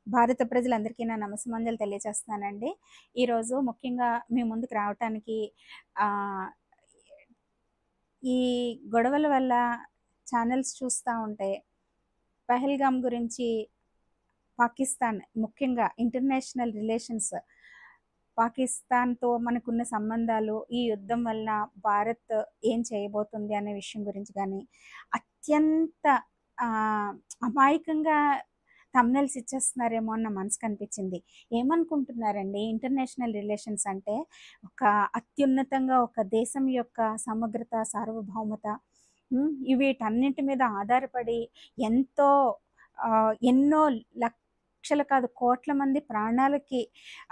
భారత ప్రజలందరికీ నా నమస్సుమంజలు తెలియజేస్తున్నానండి. ఈరోజు ముఖ్యంగా మీ ముందుకు రావటానికి ఆహ్, ఈ గొడవల వల్ల ఛానెల్స్ చూస్తా ఉంటే పహల్గామ్ గురించి పాకిస్తాన్ ముఖ్యంగా ఇంటర్నేషనల్ రిలేషన్స్ పాకిస్తాన్‌తో మనకున్న సంబంధాలు, ఈ యుద్ధం వలన భారత్ ఏం చేయబోతుంది అనే విషయం గురించి గానీ, అత్యంత ఆహ్, అమాయకంగా థంబ్‌నెయిల్స్ ఇచ్చేస్తున్నారేమో అని నా మనసుకనిపించింది. ఏమనుకుంటున్నారండి ఇంటర్నేషనల్ రిలేషన్స్ అంటే ఒక అత్యున్నతంగా ఒక దేశం యొక్క సమగ్రత, సార్వభౌమత వీటన్నింటి మీద ఆధారపడి ఎంతో ఎన్నో లక్షలు కాదు కోట్ల మంది ప్రాణాలకి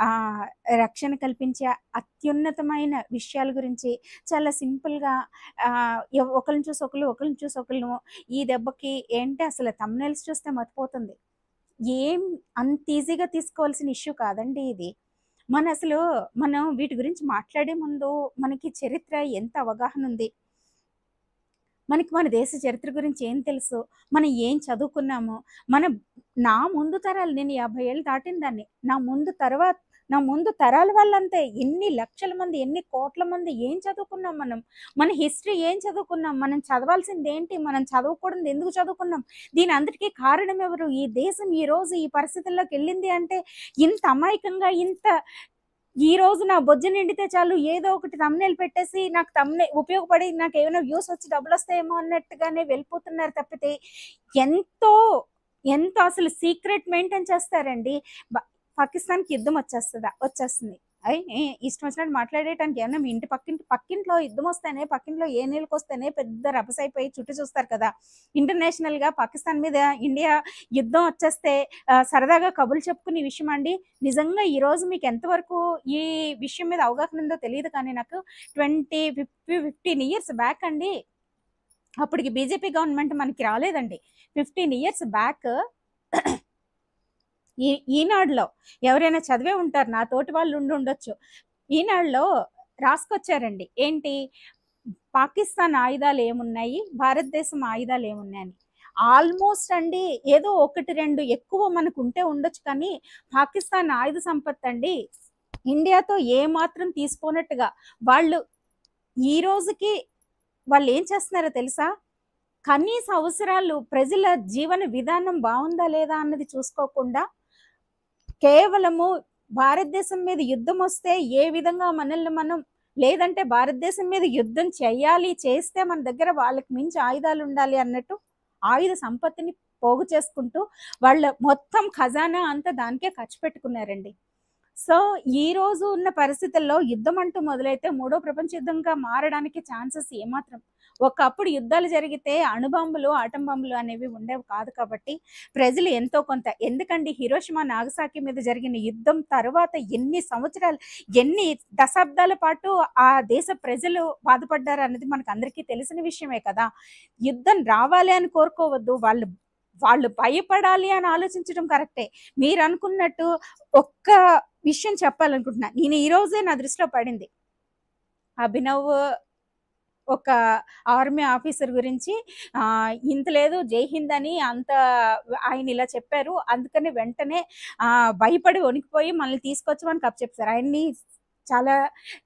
ఆహ్, రక్షణ కల్పించే అత్యున్నతమైన విషయాల గురించి చాలా సింపుల్‌గా ఒకళ్ళని చూసి ఒకళ్ళు, ఒకళ్ళని చూసి ఒకళ్ళు ఈ దెబ్బకి ఏంటి అసలు థంబ్‌నెయిల్స్ చూస్తే మతిపోతుంది. ఏం అంత ఈజీగా తీసుకోవాల్సిన ఇష్యూ కాదండి ఇది. మనం వీటి గురించి మాట్లాడే ముందు మనకి చరిత్ర ఎంత అవగాహన ఉంది? మనకి మన దేశ చరిత్ర గురించి ఏం తెలుసు? మనం ఏం చదువుకున్నాము? నా ముందు తరాలు నేను 50 ఏళ్ళు దాటిన దాన్ని. నా ముందు తరాల వాళ్ళంతే. ఎన్ని లక్షల మంది, ఎన్ని కోట్ల మంది ఏం చదువుకున్నాం మనం? మన హిస్టరీ ఏం చదువుకున్నాం? మనం చదవాల్సిందేంటి? మనం చదవకూడనిది ఎందుకు చదువుకున్నాం? దీని అంతటికి కారణం ఎవరు? ఈ దేశం ఈరోజు ఈ పరిస్థితుల్లోకెళ్ళింది అంటే ఇంత అమాయకంగా ఈ రోజు నా బొజ్జ నిండితే చాలు ఏదో ఒకటి థంబ్‌నెయిల్ పెట్టేసి నాకు ఉపయోగపడి నాకేమైనా వ్యూస్ వచ్చి డబ్బులొస్తాయేమో అన్నట్టుగానే వెళ్ళిపోతున్నారు తప్పితే ఎంతో, ఎంతో అసలు సీక్రెట్ మెయింటైన్ చేస్తారండి. పాకిస్తాన్‌కి యుద్ధం వచ్చేస్తుంది. ఇష్టం వచ్చినట్టు మాట్లాడేయటానికి ఏమన్నా మీ పక్కింట్లో యుద్ధం వస్తేనే పక్కింట్లో ఏ నీళ్ళకొస్తేనే పెద్ద రభసైపోయి చుట్టూ చూస్తారు కదా! ఇంటర్నేషనల్‌గా పాకిస్తాన్ మీద ఇండియా యుద్ధం వచ్చేస్తే సరదాగా కబుర్లు చెప్పుకునే విషయం అండి. నిజంగా ఈరోజు మీకు ఎంతవరకు ఈ విషయం మీద అవగాహన ఉందో తెలీదు కానీ నాకు 15 ఇయర్స్ బ్యాక్ అండి. అప్పటికి బీజేపీ గవర్నమెంట్ మనకి రాలేదండి. 15 ఇయర్స్ బ్యాక్ ఈనాడులో ఎవరైనా చదివే ఉంటారు. నా తోటి వాళ్ళు ఉండుండొచ్చు. ఈనాడులో రాసుకొచ్చారండి. ఏంటి? పాకిస్తాన్ ఆయుధాలేమున్నాయి? భారతదేశం ఆయుధాలేమున్నాయని. ఆల్మోస్ట్ అండి ఏదో 1, 2 ఎక్కువ మనకుంటే ఉండొచ్చు కానీ పాకిస్తాన్ ఆయుధ సంపత్తండి ఇండియాతో ఏమాత్రం తీసిపోనట్టుగా వాళ్ళు ఈ రోజుకి వాళ్ళేం చేస్తున్నారో తెలుసా? కనీస అవసరాలు ప్రజల జీవన విధానం బావుందా లేదా అన్నది చూసుకోకుండా కేవలము భారతదేశం మీద యుద్ధమొస్తే ఏ విధంగా మనల్ని మనం లేదంటే భారతదేశం మీద యుద్ధం చేయాలి, చేస్తే మన దగ్గర వాళ్ళకి మించి ఆయుధాలుండాలి అన్నట్టు ఆయుధ సంపత్తిని పోగు చేసుకుంటూ వాళ్ళ మొత్తం ఖజానా అంతా దానికే ఖర్చు పెట్టుకున్నారండి. సో, ఈరోజు ఉన్న పరిస్థితుల్లో యుద్ధం అంటూ మొదలైతే మూడో ప్రపంచ యుద్ధంగా మారడానికి ఛాన్సెస్ ఏమాత్రం ఒకప్పుడు యుద్ధాలు జరిగితే అణుబాంబులు, ఆటం బాంబులు అనేవి ఉండేవి కాదు కాబట్టి ప్రజలు ఎంతో కొంత ఎందుకండి హిరోషిమా, నాగసాకి మీద జరిగిన యుద్ధం తర్వాత ఎన్ని దశాబ్దాల పాటు ఆ దేశ ప్రజలు బాధపడ్డారు అన్నది మనకందరికీ తెలిసిన విషయమే కదా! యుద్ధం రావాలి అని కోరుకోవద్దు. వాళ్ళు భయపడాలి అని ఆలోచించడం కరెక్టే. మీరనుకున్నట్టు ఒక్క విషయం చెప్పాలనుకుంటున్నా. నేను ఈరోజే నా దృష్టిలో పడింది. అభినవ్ ఒక ఆర్మీ ఆఫీసర్ గురించి ఇంత లేదు జై హింద్ అని ఆయన ఇలా చెప్పారు. అందుకని వెంటనే భయపడి వణికిపోయి మనల్ని తీసుకొచ్చి మనకు అప్పచెప్పేసారు. ఆయన్ని చాలా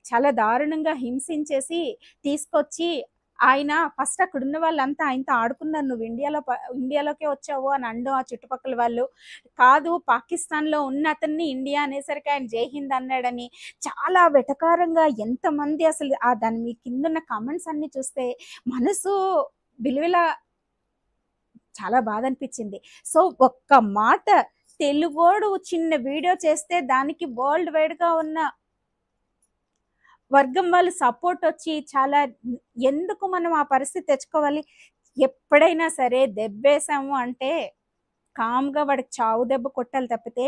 చాలా దారుణంగా హింసించేసి తీసుకొచ్చి ఆయన ఫస్ట్ అక్కడున్న వాళ్ళంతా ఆయనతో ఆడుకున్నారు. నువ్వు ఇండియాలోకే వచ్చావు అని అనడం ఆ చుట్టుపక్కల వాళ్ళు. కాదు పాకిస్తాన్‌లో ఉన్న అతన్ని ఇండియా అనేసరికి ఆయన జై హింద్ అన్నాడని చాలా వెటకారంగా ఎంతమంది అసలు దాని మీ కిందున్న కామెంట్స్ అన్నీ చూస్తే మనసు విలువిలా చాలా బాధనిపించింది. సో, ఒక్క మాట తెలుగోడు చిన్న వీడియో చేస్తే దానికి వరల్డ్ వైడ్‌గా ఉన్న వర్గం వాళ్ళు సపోర్టొచ్చి చాలా ఎందుకు మనం ఆ పరిస్థితి తెచ్చుకోవాలి? ఎప్పుడైనా సరే దెబ్బేసాము అంటే కామ్‌గా వాడికి చావు దెబ్బ కొట్టాలి తప్పితే,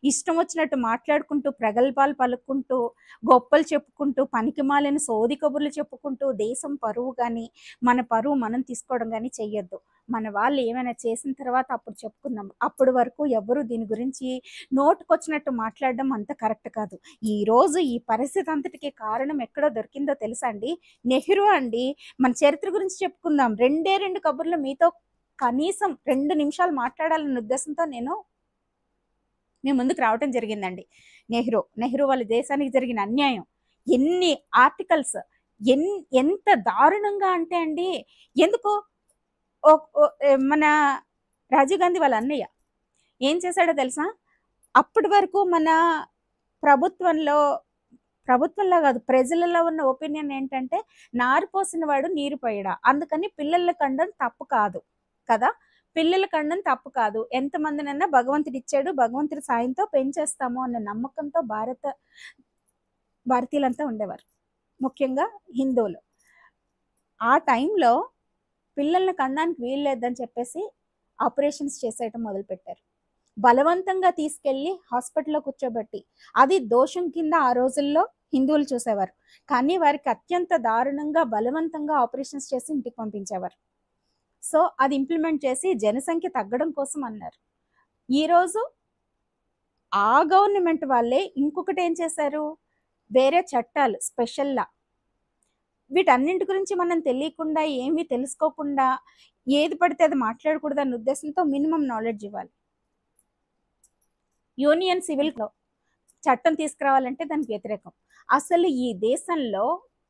ఇష్టం వచ్చినట్టు మాట్లాడుకుంటూ, ప్రగల్భాలు పలుక్కుంటూ, గొప్పలు చెప్పుకుంటూ, పనికిమాలిన సోది కబుర్లు చెప్పుకుంటూ, దేశం పరువు గాని, మన పరువు మనం తీసుకోవడం గాని చెయ్యొద్దు. మన వాళ్ళు ఏమైనా చేసిన తర్వాత అప్పుడు చెప్పుకుందాం. అప్పటి వరకు ఎవ్వరు దీని గురించి నోటికొచ్చినట్టు మాట్లాడడం అంత కరెక్ట్ కాదు. ఈరోజు ఈ పరిస్థితి అంతటికి కారణం ఎక్కడో దొరికిందో తెలుసా అండి? నెహ్రూ అండి. మన చరిత్ర గురించి చెప్పుకుందాం. 2 కబుర్లు మీతో కనీసం 2 నిమిషాలు మాట్లాడాలన్న ఉద్దేశంతో నేను మీ ముందుకు రావటం జరిగిందండి. నెహ్రూ వాళ్ళ దేశానికి జరిగిన అన్యాయం, ఎన్ని ఆర్టికల్స్, ఎంత దారుణంగా అంటే అండి, ఎందుకు మన రాజీవ్ గాంధీ వాళ్ళ అన్నయ్య ఏం చేశాడో తెలుసా? అప్పటి వరకు మన ప్రభుత్వంలో కాదు, ప్రజలలో ఉన్న ఒపీనియన్ ఏంటంటే, నారు పోసిన వాడు నీరు పోయడా, అందుకని పిల్లల కండం తప్పు కాదు కదా, పిల్లల కండం తప్పు కాదు, ఎంతమందినన్నా భగవంతుడు ఇచ్చాడు, భగవంతుడి సాయంతో పెంచేస్తాము అన్న నమ్మకంతో భారతీయులంతా ఉండేవారు, ముఖ్యంగా హిందువులు. ఆ టైంలో పిల్లల్ని కనడానికి వీల్లేదని చెప్పేసి ఆపరేషన్స్ చేసేయటం మొదలుపెట్టారు. బలవంతంగా తీసుకెళ్లి హాస్పిటల్లో కూర్చోబెట్టి, అది దోషం కింద ఆ రోజుల్లో హిందువులు చూసేవారు. కానీ వారికి అత్యంత దారుణంగా బలవంతంగా ఆపరేషన్స్ చేసి ఇంటికి పంపించేవారు. సో అది ఇంప్లిమెంట్ చేసి జనసంఖ్య తగ్గడం కోసం అన్నారు. ఈరోజు ఆ గవర్నమెంట్ వాళ్ళే ఇంకొకటి ఏం చేశారు, వేరే చట్టాలు, స్పెషల్ లా, వీటన్నింటి గురించి మనం తెలియకుండా, ఏమీ తెలుసుకోకుండా ఏది పడితే అది మాట్లాడకూడదు అనే ఉద్దేశంతో మినిమం నాలెడ్జ్ ఇవ్వాలి. యూనియన్ సివిల్ చట్టం తీసుకురావాలంటే దానికి వ్యతిరేకం. అసలు ఈ దేశంలో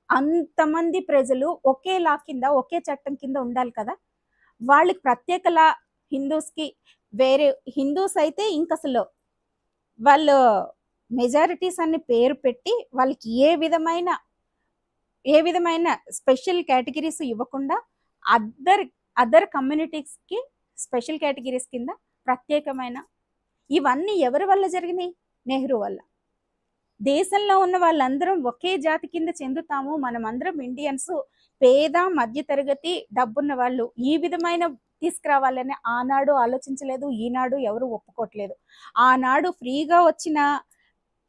అంతమంది ప్రజలు ఒకే లా కింద, ఒకే చట్టం కింద ఉండాలి కదా, వాళ్ళకి ప్రత్యేక లా, హిందూస్కి వేరే, హిందూస్ అయితే ఇంక అసలు వాళ్ళు మెజారిటీస్ అన్ని పేరు పెట్టి వాళ్ళకి ఏ విధమైన స్పెషల్ కేటగిరీస్ ఇవ్వకుండా అదర్ కమ్యూనిటీస్కి స్పెషల్ కేటగిరీస్ కింద ప్రత్యేకమైన, ఇవన్నీ ఎవరి వల్ల జరిగినాయి? నెహ్రూ వల్ల. దేశంలో ఉన్న వాళ్ళందరం ఒకే జాతి కింద చెందుతాము, మనమందరం ఇండియన్స్, పేద మధ్యతరగతి డబ్బున్న వాళ్ళు, ఈ విధమైన తీసుకురావాలని ఆనాడు ఆలోచించలేదు, ఈనాడు ఎవరు ఒప్పుకోవట్లేదు. ఆనాడు ఫ్రీగా వచ్చిన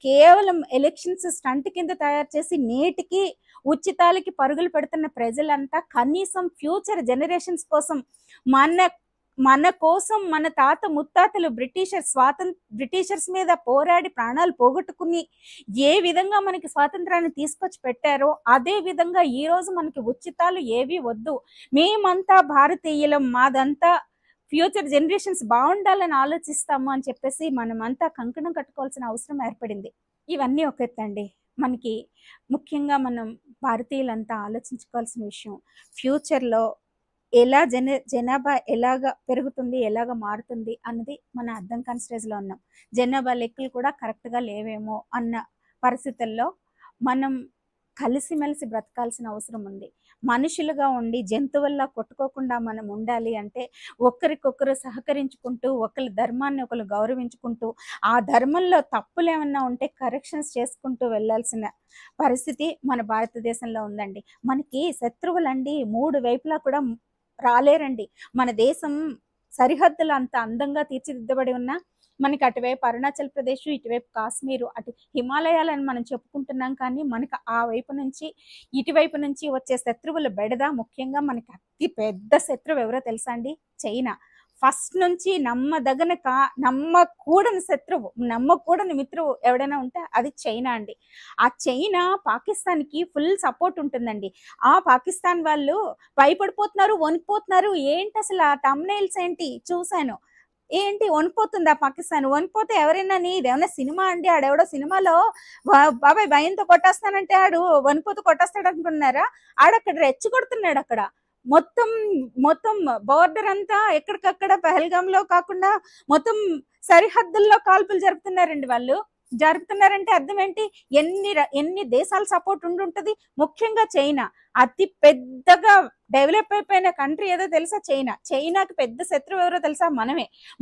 కేవలం ఎలక్షన్స్ స్టంట్ కింద తయారు చేసి నేటికి ఉచితాలకి పరుగులు పెడుతున్న ప్రజలంతా కనీసం ఫ్యూచర్ జనరేషన్స్ కోసం, మన కోసం మన తాత ముత్తాతలు బ్రిటిషర్స్ మీద పోరాడి ప్రాణాలు పోగొట్టుకుని ఏ విధంగా మనకి స్వాతంత్రాన్ని తీసుకొచ్చి పెట్టారో అదే విధంగా ఈ రోజు మనకి ఉచితాలు ఏవి వద్దు, మేమంతా భారతీయులం, మాదంతా ఫ్యూచర్ జనరేషన్స్ బాగుండాలని ఆలోచిస్తాము అని చెప్పేసి మనమంతా కంకణం కట్టుకోవాల్సిన అవసరం ఏర్పడింది. ఇవన్నీ ఒక ఎత్తండి. మనకి ముఖ్యంగా మనం భారతీయులంతా ఆలోచించుకోవాల్సిన విషయం, ఫ్యూచర్లో ఎలా జనాభా ఎలాగ పెరుగుతుంది, ఎలాగ మారుతుంది అన్నది మన అర్థం కాని స్టేజ్లో ఉన్నాం. జనాభా లెక్కలు కూడా కరెక్ట్గా లేవేమో అన్న పరిస్థితుల్లో మనం కలిసిమెలిసి బ్రతకాల్సిన అవసరం ఉంది. మనుషులుగా ఉండి జంతువుల్లా కొట్టుకోకుండా మనం ఉండాలి అంటే ఒకరికొకరు సహకరించుకుంటూ, ఒకరి ధర్మాన్ని ఒకరు గౌరవించుకుంటూ, ఆ ధర్మంలో తప్పులు ఏమన్నా ఉంటే కరెక్షన్స్ చేసుకుంటూ వెళ్ళాల్సిన పరిస్థితి మన భారతదేశంలో ఉందండి. మనకి శత్రువులండి 3 వైపులా కూడా రాలేరండి. మన దేశం సరిహద్దులు అంత అందంగా తీర్చిదిద్దబడి ఉన్నా మనకి అటువైపు అరుణాచల్ ప్రదేశ్, ఇటువైపు కాశ్మీరు, అటు హిమాలయాలని మనం చెప్పుకుంటున్నాం. కానీ మనకు ఆ వైపు నుంచి ఇటువైపు నుంచి వచ్చే శత్రువుల బెడద, ముఖ్యంగా మనకి అతి పెద్ద శత్రువు ఎవరో తెలుసా అండి? చైనా. ఫస్ట్ నుంచి నమ్మకూడని శత్రువు, నమ్మకూడని మిత్రువు ఎవడైనా ఉంటే అది చైనా అండి. ఆ చైనా పాకిస్తాన్కి ఫుల్ సపోర్ట్ ఉంటుందండి. ఆ పాకిస్తాన్ వాళ్ళు భయపడిపోతున్నారు, వణికిపోతున్నారు. ఏంటి అసలు ఆ థంబ్నెయిల్స్ ఏంటి చూశాను, ఏంటి వణిపోతుందా పాకిస్తాన్? వణిపోతే ఎవరైనా ఇదేమన్నా సినిమా అండి? ఆడెవడో సినిమాలో బాబాయ్ భయంతో కొట్టేస్తానంటే ఆడు వణిపోతూ కొట్టేస్తాడు అనుకున్నారా? ఆడక్కడ రెచ్చి కొడుతున్నాడు. అక్కడ మొత్తం బోర్డర్ అంతా ఎక్కడికక్కడ పహల్గాంలో కాకుండా మొత్తం సరిహద్దుల్లో కాల్పులు జరుపుతున్నారండి. వాళ్ళు జరుపుతున్నారంటే అర్థం ఏంటి? ఎన్ని దేశాల సపోర్ట్ ఉండుంటది. ముఖ్యంగా చైనా అతి పెద్దగా డెవలప్ అయిపోయిన కంట్రీ ఏదో తెలుసా? చైనాకి పెద్ద శత్రువు ఎవరో తెలుసా?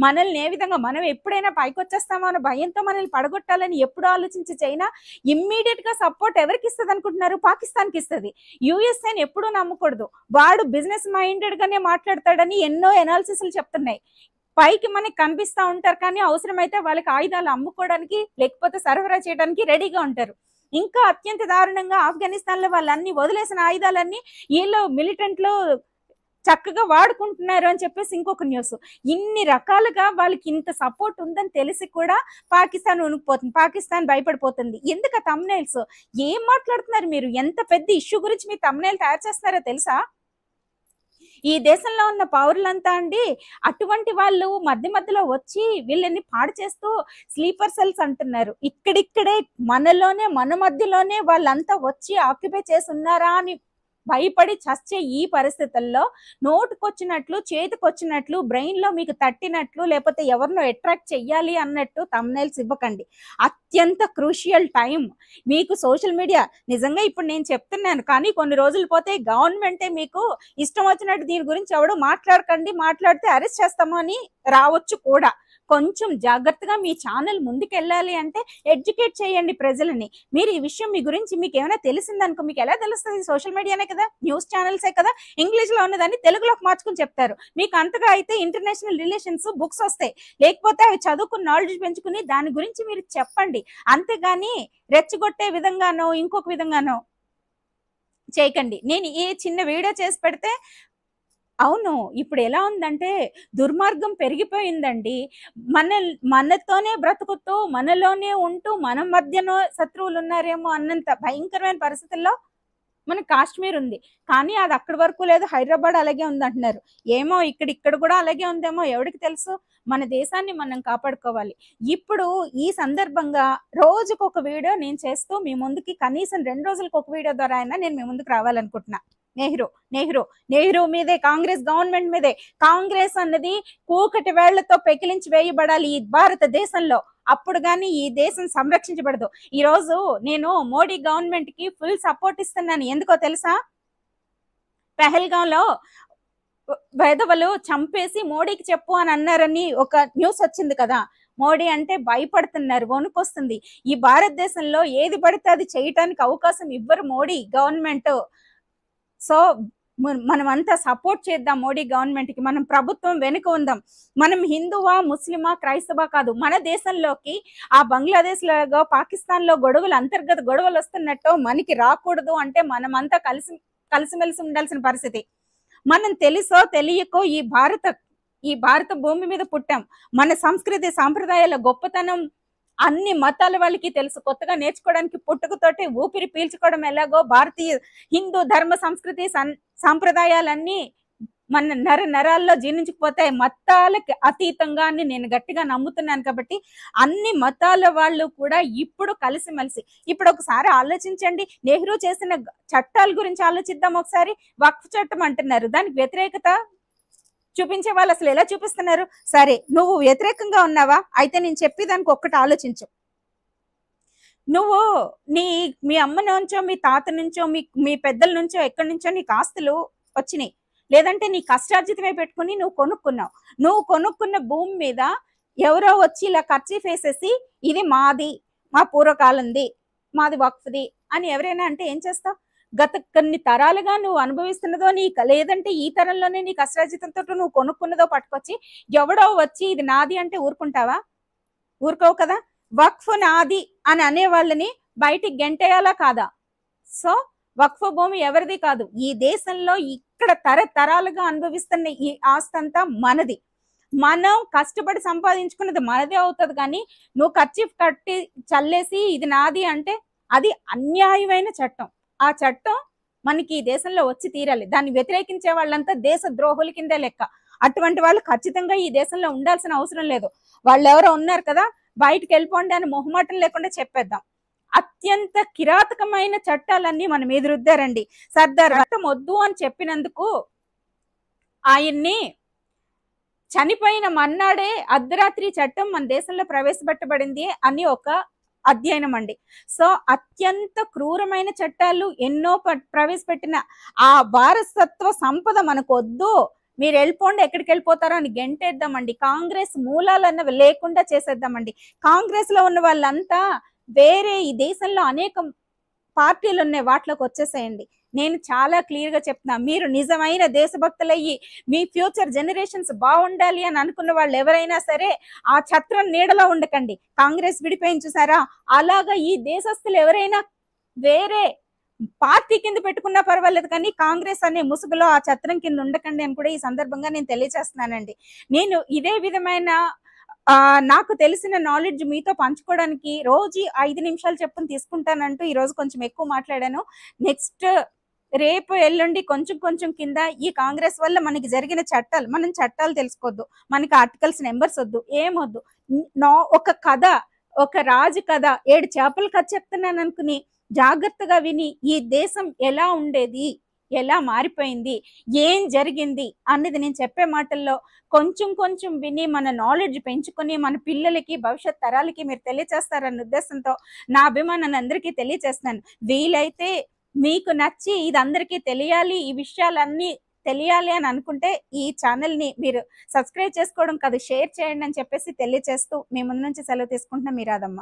మనల్ని ఏ విధంగా, మనం ఎప్పుడైనా పైకి వచ్చేస్తామో అన్న భయంతో మనల్ని పడగొట్టాలని ఎప్పుడు ఆలోచించి చైనా ఇమ్మీడియట్ గా సపోర్ట్ ఎవరికి ఇస్తుంది అనుకుంటున్నారు? పాకిస్తాన్కి ఇస్తుంది. యుఎస్ఏని ఎప్పుడూ నమ్మకూడదు, వాడు బిజినెస్ మైండెడ్ గానే మాట్లాడతాడని ఎన్నో ఎనాలిసిస్లు చెప్తున్నాయి. పైకి మనకి కనిపిస్తూ ఉంటారు, కానీ అవసరమైతే వాళ్ళకి ఆయుధాలు అమ్ముకోవడానికి లేకపోతే సరఫరా చేయడానికి రెడీగా ఉంటారు. ఇంకా అత్యంత దారుణంగా ఆఫ్ఘనిస్తాన్లో వాళ్ళన్ని వదిలేసిన ఆయుధాలన్నీ వీళ్ళు మిలిటెంట్లో చక్కగా వాడుకుంటున్నారు అని చెప్పేసి ఇంకొక న్యూస్. ఇన్ని రకాలుగా వాళ్ళకి ఇంత సపోర్ట్ ఉందని తెలిసి కూడా పాకిస్తాన్ ఉనికిపోతుంది, పాకిస్తాన్ భయపడిపోతుంది. ఎందుకు థంబ్నెయిల్స్? ఏం మాట్లాడుతున్నారు మీరు? ఎంత పెద్ద ఇష్యూ గురించి మీ థంబ్నెయిల్ తయారు చేస్తున్నారో తెలుసా? ఈ దేశంలో ఉన్న పౌరులంతా అండి అటువంటి వాళ్ళు మధ్య మధ్యలో వచ్చి వీళ్ళని పాడు చేస్తూ స్లీపర్ సెల్స్ అంటున్నారు. ఇక్కడిక్కడే మనలోనే మన మధ్యలోనే వాళ్ళంతా వచ్చి ఆక్యుపై చేసి ఉన్నారా అని భయపడి చచ్చే ఈ పరిస్థితుల్లో నోటుకొచ్చినట్లు చేతికొచ్చినట్లు బ్రెయిన్ లో మీకు తట్టినట్లు లేకపోతే ఎవరినో అట్రాక్ట్ చెయ్యాలి అన్నట్టు థంబ్నైల్స్ ఇవ్వకండి. అత్యంత క్రూషియల్ టైం మీకు సోషల్ మీడియా. నిజంగా ఇప్పుడు నేను చెప్తున్నాను, కానీ కొన్ని రోజులు పోతే గవర్నమెంటే మీకు ఇష్టం వచ్చినట్టు దీని గురించి ఎవడు మాట్లాడకండి, మాట్లాడితే అరెస్ట్ చేస్తాము అని రావచ్చు కూడా. కొంచెం జాగ్రత్తగా మీ ఛానల్ ముందుకెళ్ళాలి అంటే ఎడ్యుకేట్ చేయండి ప్రజలని. మీరు ఈ విషయం మీ గురించి మీకు ఏమైనా తెలిసిందనుకో, మీకు ఎలా తెలుస్తుంది? సోషల్ మీడియానే కదా, న్యూస్ ఛానల్సే కదా, ఇంగ్లీష్ లో ఉన్నదాన్ని తెలుగులోకి మార్చుకుని చెప్తారు. మీకు అంతగా అయితే ఇంటర్నేషనల్ రిలేషన్స్ బుక్స్ వస్తాయి, లేకపోతే అవి చదువుకుని నాలెడ్జ్ పెంచుకుని దాని గురించి మీరు చెప్పండి. అంతేగాని రెచ్చగొట్టే విధంగానో ఇంకొక విధంగానో చేయకండి. నేను ఏ చిన్న వీడియో చేసి పెడితే అవును, ఇప్పుడు ఎలా ఉందంటే దుర్మార్గం పెరిగిపోయిందండి. మనతోనే బ్రతుకుతూ మనలోనే ఉంటూ మన మధ్యలో శత్రువులు ఉన్నారేమో అన్నంత భయంకరమైన పరిస్థితుల్లో మన కాశ్మీర్ ఉంది. కానీ అది అక్కడి వరకు లేదు, హైదరాబాద్ అలాగే ఉంది అంటున్నారు. ఏమో ఇక్కడ కూడా అలాగే ఉందేమో, ఎవరికి తెలుసు. మన దేశాన్ని మనం కాపాడుకోవాలి. ఇప్పుడు ఈ సందర్భంగా రోజుకొక వీడియో నేను చేస్తూ మీ ముందుకి, కనీసం 2 రోజులకు ఒక వీడియో ద్వారా అయినా నేను మీ ముందుకు రావాలనుకుంటున్నా. నెహ్రూ మీదే, కాంగ్రెస్ గవర్నమెంట్ మీదే. కాంగ్రెస్ అన్నది కూకటి వేళ్లతో పెకిలించి వేయబడాలి ఈ భారతదేశంలో, అప్పుడు గాని ఈ దేశం సంరక్షించబడదు. ఈ రోజు నేను మోడీ గవర్నమెంట్ కి ఫుల్ సపోర్ట్ ఇస్తున్నాను. ఎందుకో తెలుసా? పెహల్గాంలో వేదవలు చంపేసి మోడీకి చెప్పు అని అన్నారని ఒక న్యూస్ వచ్చింది కదా. మోడీ అంటే భయపడుతున్నారు, వణుకొస్తుంది. ఈ భారతదేశంలో ఏది పడితే అది చేయటానికి అవకాశం ఇవ్వరు మోడీ గవర్నమెంట్. సో మనమంతా సపోర్ట్ చేద్దాం మోడీ గవర్నమెంట్ కి. మనం ప్రభుత్వం వెనుక ఉందాం. మనం హిందువా ముస్లిమా క్రైస్తవా కాదు. మన దేశంలోకి ఆ బంగ్లాదేశ్ లాగా పాకిస్తాన్ లో గొడవలు, అంతర్గత గొడవలు వస్తున్నట్టు మనకి రాకూడదు అంటే మనమంతా కలిసిమెలిసి ఉండాల్సిన పరిస్థితి. మనం తెలుసో తెలియకో ఈ భారత భూమి మీద పుట్టాం. మన సంస్కృతి సాంప్రదాయాల గొప్పతనం అన్ని మతాల వాళ్ళకి తెలుసు. కొత్తగా నేర్చుకోవడానికి పుట్టుకతోటి ఊపిరి పీల్చుకోవడం ఎలాగో భారతీయ హిందూ ధర్మ సంస్కృతి సాంప్రదాయాలన్నీ మన నరాల్లో జీర్ణించుకుపోతాయి. మతాలకి అతీతంగా అని నేను గట్టిగా నమ్ముతున్నాను. కాబట్టి అన్ని మతాల వాళ్ళు కూడా ఇప్పుడు కలిసిమెలిసి, ఇప్పుడు ఒకసారి ఆలోచించండి. నెహ్రూ చేసిన చట్టాల గురించి ఆలోచిద్దాం ఒకసారి. వక్ఫ్ చట్టం అంటున్నారు, దానికి వ్యతిరేకత చూపించే వాళ్ళు అసలు ఎలా చూపిస్తున్నారు? సరే, నువ్వు వ్యతిరేకంగా ఉన్నావా? అయితే నేను చెప్పేదానికి ఒక్కటి ఆలోచించు. నువ్వు మీ అమ్మ నుంచో మీ తాత నుంచో మీ పెద్దల నుంచో ఎక్కడి నుంచో నీకు ఆస్తులు వచ్చినాయి, లేదంటే నీ కష్టార్జితమే పెట్టుకుని నువ్వు కొనుక్కున్నావు. నువ్వు కొనుక్కున్న భూమి మీద ఎవరో వచ్చి ఇలా కర్చీఫ్ వేసేసి ఇది మాది, మా పూర్వకాలంది, మాది వక్ఫ్ది అని ఎవరైనా అంటే ఏం చేస్తావు? గత కొన్ని తరాలుగా నువ్వు అనుభవిస్తున్నదో లేదంటే ఈ తరంలోనే నీ కష్టార్జితంతో నువ్వు కొనుక్కున్నదో పట్టుకొచ్చి ఎవడో వచ్చి ఇది నాది అంటే ఊరుకుంటావా? ఊరుకోవు కదా. వక్ఫ్ నాది అని అనే వాళ్ళని బయటికి గెంటేయాలా కాదా? సో వక్ఫ్ భూమి ఎవరిది కాదు. ఈ దేశంలో ఇక్కడ తరతరాలుగా అనుభవిస్తున్న ఈ ఆస్తి అంతా మనది. మనం కష్టపడి సంపాదించుకున్నది మనదే అవుతుంది. కానీ నువ్వు ఖర్చు కట్టి చల్లేసి ఇది నాది అంటే అది అన్యాయమైన చట్టం. ఆ చట్టం మనకి ఈ దేశంలో వచ్చి తీరాలి. దాన్ని వ్యతిరేకించే వాళ్ళంతా దేశ ద్రోహుల కిందే లెక్క. అటువంటి వాళ్ళు ఖచ్చితంగా ఈ దేశంలో ఉండాల్సిన అవసరం లేదు. వాళ్ళు ఎవరో ఉన్నారు కదా, బయటకు వెళ్ళిపోండి అని మొహమాటం లేకుండా చెప్పేద్దాం. అత్యంత కిరాతకమైన చట్టాలన్నీ మనం మీద రుద్దారండి. సర్దార్ చట్టం వద్దు అని చెప్పినందుకు ఆయన్ని చనిపోయిన మన్నాడే అర్ధరాత్రి చట్టం మన దేశంలో ప్రవేశపెట్టబడింది అని ఒక అధ్యయనం అండి. సో అత్యంత క్రూరమైన చట్టాలు ఎన్నో ప్రవేశపెట్టిన ఆ వారసత్వ సంపద మనకు వద్దు, మీరు వెళ్ళిపోండి, ఎక్కడికి వెళ్ళిపోతారో అని గెంటేద్దామండి. కాంగ్రెస్ మూలాలన్న లేకుండా చేసేద్దామండి. కాంగ్రెస్ లో ఉన్న వాళ్ళంతా వేరే ఈ దేశంలో అనేక పార్టీలు ఉన్నాయి, వాటిలోకి వచ్చేసేయండి. నేను చాలా క్లియర్ గా చెప్తున్నా, మీరు నిజమైన దేశభక్తులయ్యి మీ ఫ్యూచర్ జనరేషన్స్ బాగుండాలి అని అనుకున్న వాళ్ళు ఎవరైనా సరే ఆ ఛత్రం నీడలో ఉండకండి. కాంగ్రెస్ విడిపోయింది చూసారా, అలాగా ఈ దేశస్తులు ఎవరైనా వేరే పార్టీ కింద పెట్టుకున్నా పర్వాలేదు, కానీ కాంగ్రెస్ అనే ముసుగులో ఆ ఛత్రం కింద ఉండకండి అని కూడా ఈ సందర్భంగా నేను తెలియజేస్తున్నానండి. నేను ఇదే విధమైన నాకు తెలిసిన నాలెడ్జ్ మీతో పంచుకోవడానికి రోజు 5 నిమిషాలు చెప్పుని తీసుకుంటానంటూ ఈ రోజు కొంచెం ఎక్కువ మాట్లాడాను. నెక్స్ట్ రేపు ఎల్లుండి కొంచెం కొంచెం కింద ఈ కాంగ్రెస్ వల్ల మనకి జరిగిన చట్టాలు, మనం చట్టాలు తెలుసుకోవద్దు, మనకి ఆర్టికల్స్ నెంబర్స్ వద్దు, ఏమొద్దు. ఒక కథ, ఒక రాజు కథ, 7 చేపల కథ చెప్తున్నాను అనుకుని జాగ్రత్తగా విని ఈ దేశం ఎలా ఉండేది, ఎలా మారిపోయింది, ఏం జరిగింది అన్నది నేను చెప్పే మాటల్లో కొంచెం కొంచెం విని మన నాలెడ్జ్ పెంచుకొని మన పిల్లలకి, భవిష్యత్ తరాలకి మీరు తెలియచేస్తారన్న ఉద్దేశంతో నా అభిమానాన్ని అందరికీ తెలియచేస్తున్నాను. వీలైతే మీకు నచ్చి ఇది అందరికీ తెలియాలి, ఈ విషయాలన్నీ తెలియాలి అని అనుకుంటే ఈ ఛానల్ని మీరు సబ్స్క్రైబ్ చేసుకోవడం కాదు, షేర్ చేయండి అని చెప్పేసి తెలియచేస్తూ మీ ముందు నుంచి సెలవు తీసుకుంటున్నా మీ రాధమ్మ.